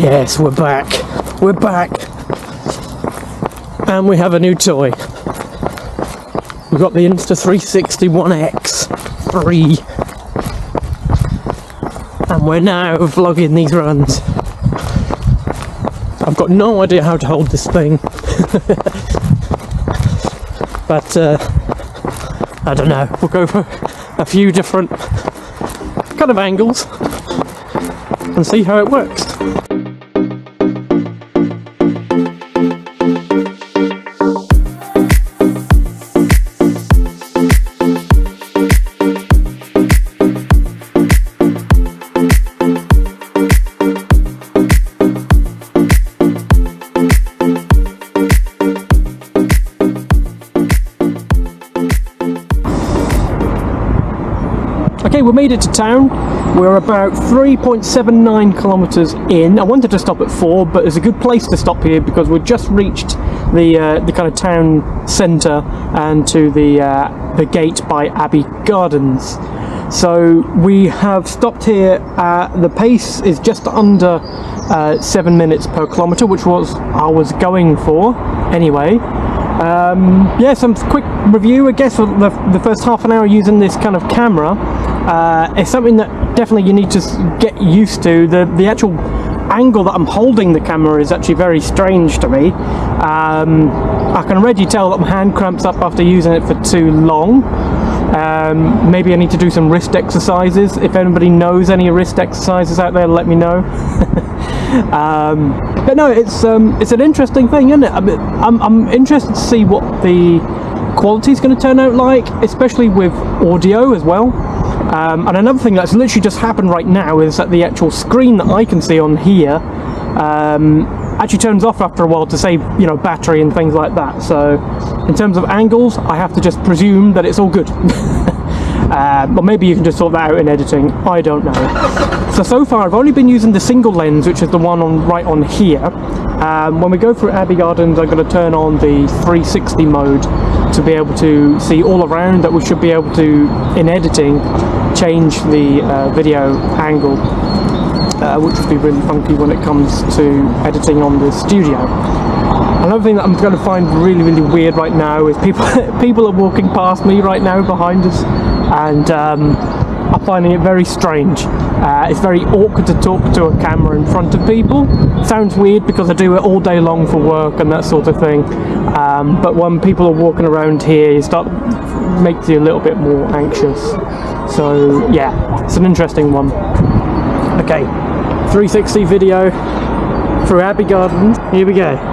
Yes, we're back. We're back. And we have a new toy. We've got the Insta360 1X free. And we're now vlogging these runs. I've got no idea how to hold this thing. But I don't know. We'll go for a few different kind of angles and see how it works. Okay, we made it to town. We're about 3.79 kilometers in. I wanted to stop at 4, but it's a good place to stop here because we've just reached the kind of town centre and to the gate by Abbey Gardens. So we have stopped here. The pace is just under 7 minutes per kilometre, which I was going for anyway. Yeah, some quick review, I guess, for the first half an hour using this kind of camera. It's something that definitely you need to get used to. The actual angle that I'm holding the camera is actually very strange to me. I can already tell that my hand cramps up after using it for too long. Maybe I need to do some wrist exercises. If anybody knows any wrist exercises out there, let me know. But no, it's an interesting thing, isn't it? I'm interested to see what the quality is going to turn out like, especially with audio as well. And another thing that's literally just happened right now is that the actual screen that I can see on here actually turns off after a while to save, battery and things like that. So in terms of angles, I have to just presume that it's all good. But maybe you can just sort that out in editing, I don't know. So far I've only been using the single lens, which is the one right on here. When we go through Abbey Gardens, I'm going to turn on the 360 mode to be able to see all around. That we should be able to, in editing, change the video angle, which would be really funky when it comes to editing on the studio. Another thing that I'm going to find really, really weird right now is people are walking past me right now behind us, and I'm finding it very strange. It's very awkward to talk to a camera in front of people. It sounds weird because I do it all day long for work and that sort of thing. But when people are walking around here, makes you a little bit more anxious. So yeah, it's an interesting one. Okay, 360 video through Abbey Gardens. Here we go.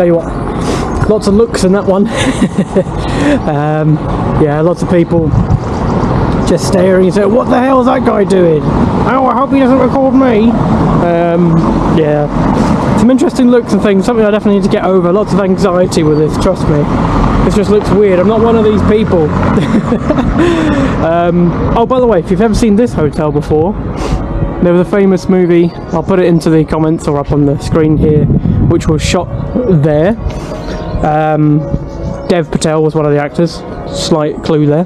Tell you what, lots of looks in that one. Yeah, lots of people just staring and saying, what the hell is that guy doing? Oh, I hope he doesn't record me. Yeah, some interesting looks and things, something I definitely need to get over. Lots of anxiety with this, trust me. This just looks weird. I'm not one of these people. Oh, by the way, if you've ever seen this hotel before, there was a famous movie, I'll put it into the comments or up on the screen here, which was shot there. Dev Patel was one of the actors. Slight clue there.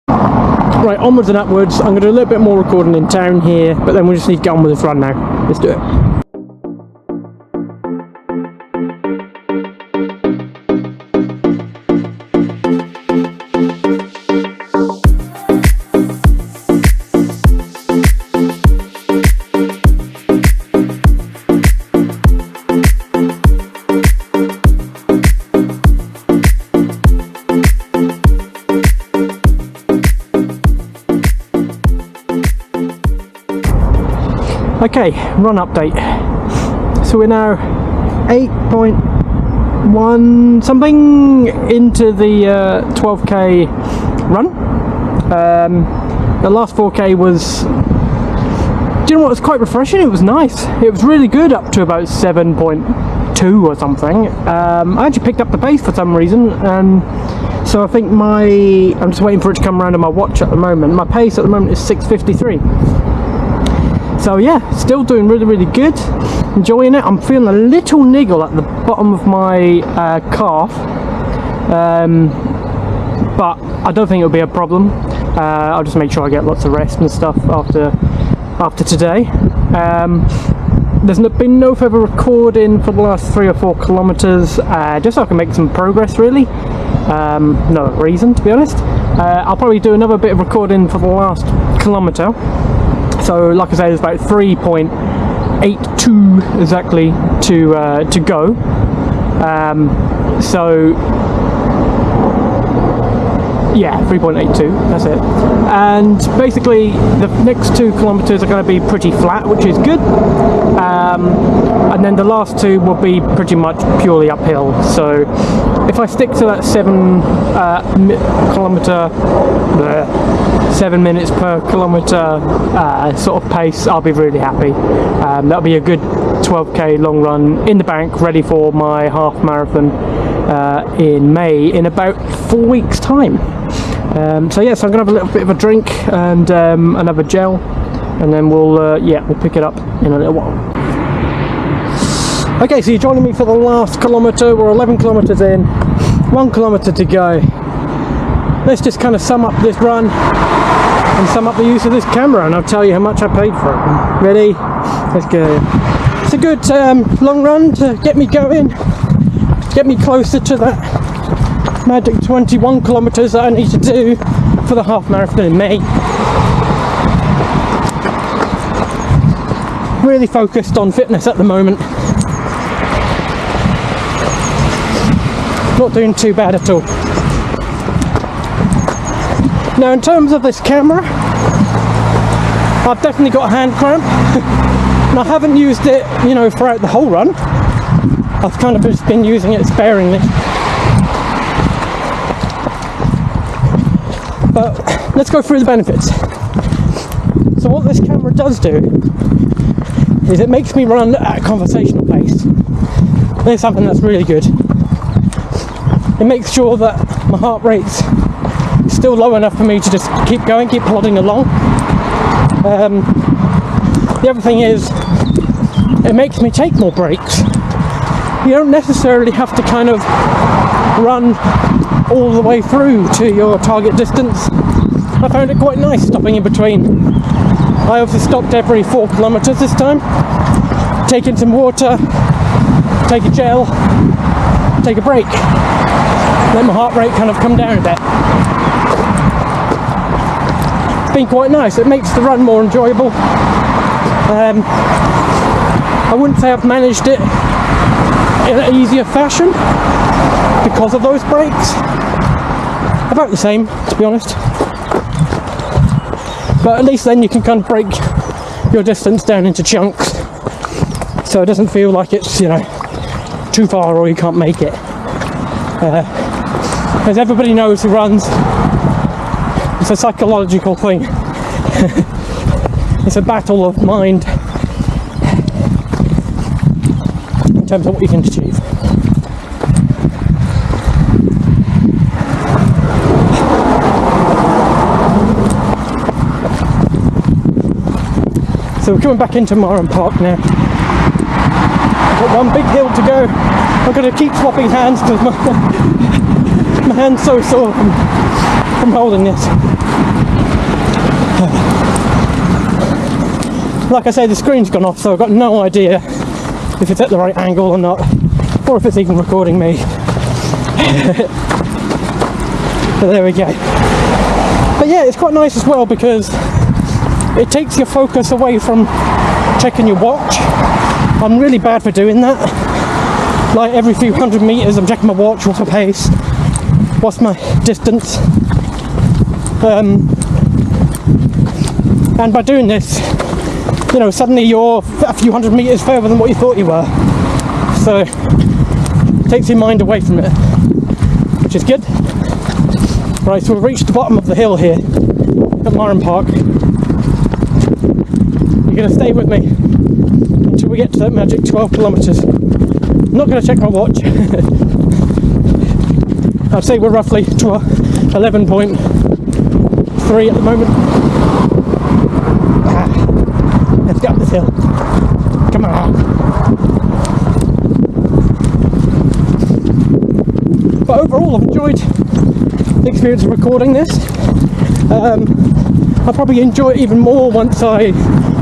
Right, onwards and upwards. I'm going to do a little bit more recording in town here, but then we just need to get on with this run now. Let's do it. Okay, run update. So we're now 8.1 something into the 12k run. The last 4k was, do you know what, it was quite refreshing. It was nice. It was really good up to about 7.2 or something. I actually picked up the pace for some reason, so I think I'm just waiting for it to come around on my watch at the moment. My pace at the moment is 6:53. So yeah, still doing really, really good. Enjoying it. I'm feeling a little niggle at the bottom of my calf, but I don't think it'll be a problem. I'll just make sure I get lots of rest and stuff after today. There's been no further recording for the last 3 or 4 kilometers, just so I can make some progress really. No reason, to be honest. I'll probably do another bit of recording for the last kilometer. So like I say, there's about 3.82 exactly to go. So yeah, 3.82, that's it. And basically the next 2 kilometers are going to be pretty flat, which is good. And then the last 2 will be pretty much purely uphill. So if I stick to that 7 minutes per kilometer sort of pace, I'll be really happy. That'll be a good 12k long run in the bank, ready for my half marathon in May, in about 4 weeks time. So yes, I'm gonna have a little bit of a drink and another gel, and then we'll pick it up in a little while. Okay, so you're joining me for the last kilometre. We're 11 kilometres in, 1 kilometre to go. Let's just kind of sum up this run and sum up the use of this camera, and I'll tell you how much I paid for it. Ready? Let's go. It's a good long run to get me going, get me closer to that magic 21 kilometres that I need to do for the half marathon in May. Really focused on fitness at the moment. Not doing too bad at all. Now in terms of this camera, I've definitely got a hand cramp. And I haven't used it, throughout the whole run. I've kind of just been using it sparingly. But let's go through the benefits. So what this camera does do is it makes me run at a conversational pace. There's something that's really good. It makes sure that my heart rate's still low enough for me to just keep going, keep plodding along. The other thing is, it makes me take more breaks. You don't necessarily have to kind of run all the way through to your target distance. I found it quite nice stopping in between. I obviously stopped every 4 kilometres this time, taking some water, take a gel, take a break, let my heart rate kind of come down a bit. It's been quite nice. It makes the run more enjoyable. I wouldn't say I've managed it in an easier fashion because of those breaks. About the same, to be honest. But at least then you can kind of break your distance down into chunks, so it doesn't feel like it's, too far or you can't make it. As everybody knows who runs, it's a psychological thing. It's a battle of mind in terms of what you can achieve. So we're coming back into Marham Park now. I've got one big hill to go. I'm going to keep swapping hands because my hand's so sore from holding this. Like I say, the screen's gone off, so I've got no idea if it's at the right angle or not, or if it's even recording me. But there we go. But yeah, it's quite nice as well because it takes your focus away from checking your watch. I'm really bad for doing that. Like every few hundred meters I'm checking my watch, what's my pace, what's my distance. And by doing this, you know, suddenly you're a few hundred meters further than what you thought you were. So it takes your mind away from it, which is good. Right, so we've reached the bottom of the hill here at Marham Park. You're going to stay with me until we get to that magic 12 kilometres. I'm not going to check my watch. I'd say we're roughly to 11.3 at the moment. Let's get up this hill. Come on. But overall, I've enjoyed the experience of recording this. I'll probably enjoy it even more once I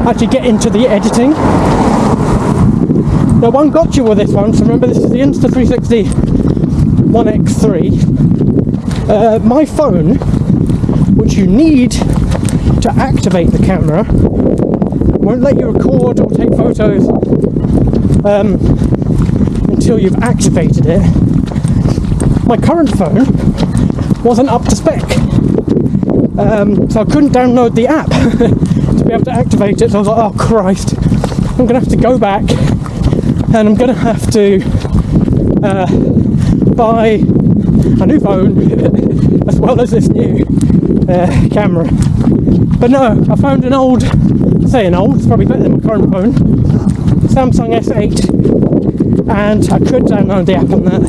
actually get into the editing. Now, one got you with this one, so remember this is the Insta360 1X3. My phone, which you need to activate the camera, won't let you record or take photos until you've activated it. My current phone wasn't up to spec, so I couldn't download the app to be able to activate it. So I was like, oh Christ, I'm gonna have to go back and I'm gonna have to buy a new phone as well as this new camera. But no, I found an old, saying old, it's probably better than my current phone, Samsung S8, and I could download the app on that,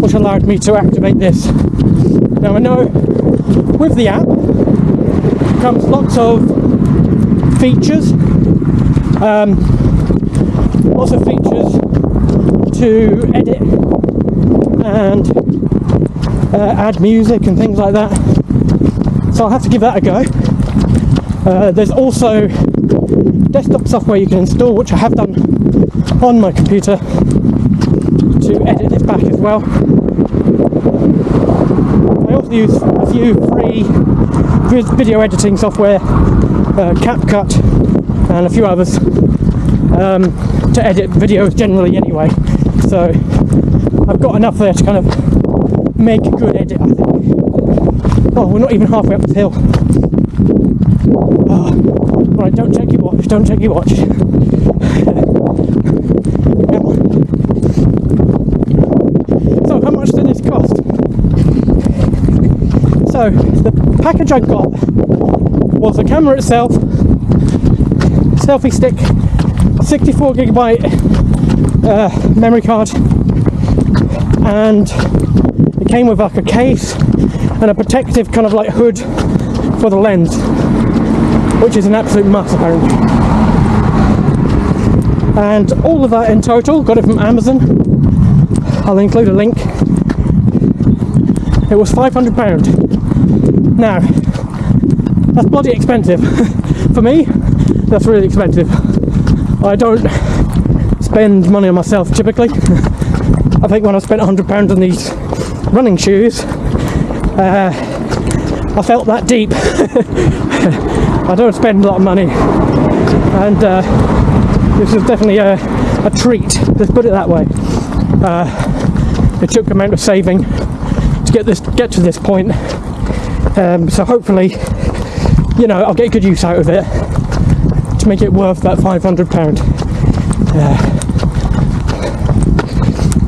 which allowed me to activate this. Now I know with the app comes lots of features, to edit and add music and things like that. So I'll have to give that a go. There's also desktop software you can install, which I have done on my computer to edit this back as well. I also use a few free video editing software, CapCut and a few others, to edit videos generally anyway. So I've got enough there to kind of make a good edit, I think. Oh, we're not even halfway up the hill. Oh, right, don't check your watch, don't check your watch. So, how much did this cost? So, the package I got was the camera itself, selfie stick, 64GB memory card, and it came with like a case and a protective kind of like hood for the lens, which is an absolute must apparently. And all of that in total, got it from Amazon, I'll include a link, it was £500. Now, that's bloody expensive. For me, that's really expensive. I don't spend money on myself typically. I think when I spent £100 on these running shoes, I felt that deep. I don't spend a lot of money, and this is definitely a treat, let's put it that way. It took amount of saving to get to this point, so hopefully, you know, I'll get good use out of it to make it worth that £500.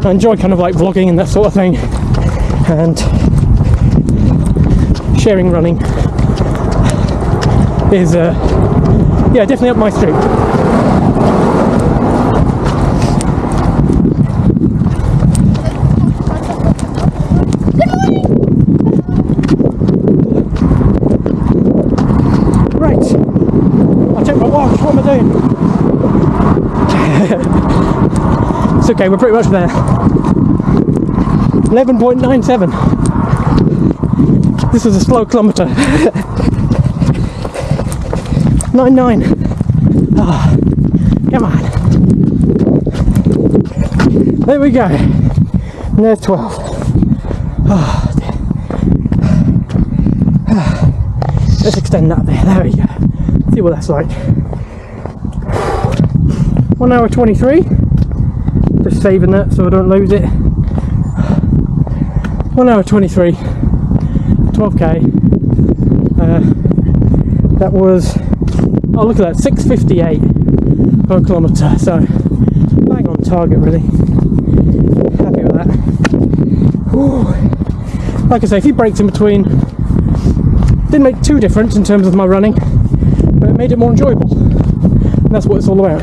I enjoy kind of like vlogging and that sort of thing, and sharing running is yeah, definitely up my street. Right, I'll check my watch. What am I doing? It's okay, we're pretty much there. 11.97. This is a slow kilometre. 9.9. Oh, come on. There we go. And there's 12. Oh, let's extend that there. There we go. See what that's like. 1 hour 23. Just saving that so I don't lose it. 1 hour 23. 12k. That was, oh look at that, 6.58 per kilometre, so bang on target really. Happy with that. Whew. Like I say, a few breaks in between, didn't make too difference in terms of my running, but it made it more enjoyable, and that's what it's all about.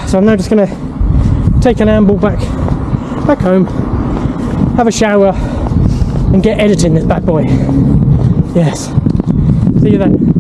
So I'm now just going to take an amble back home, have a shower, and get editing this bad boy. Yes. See you then.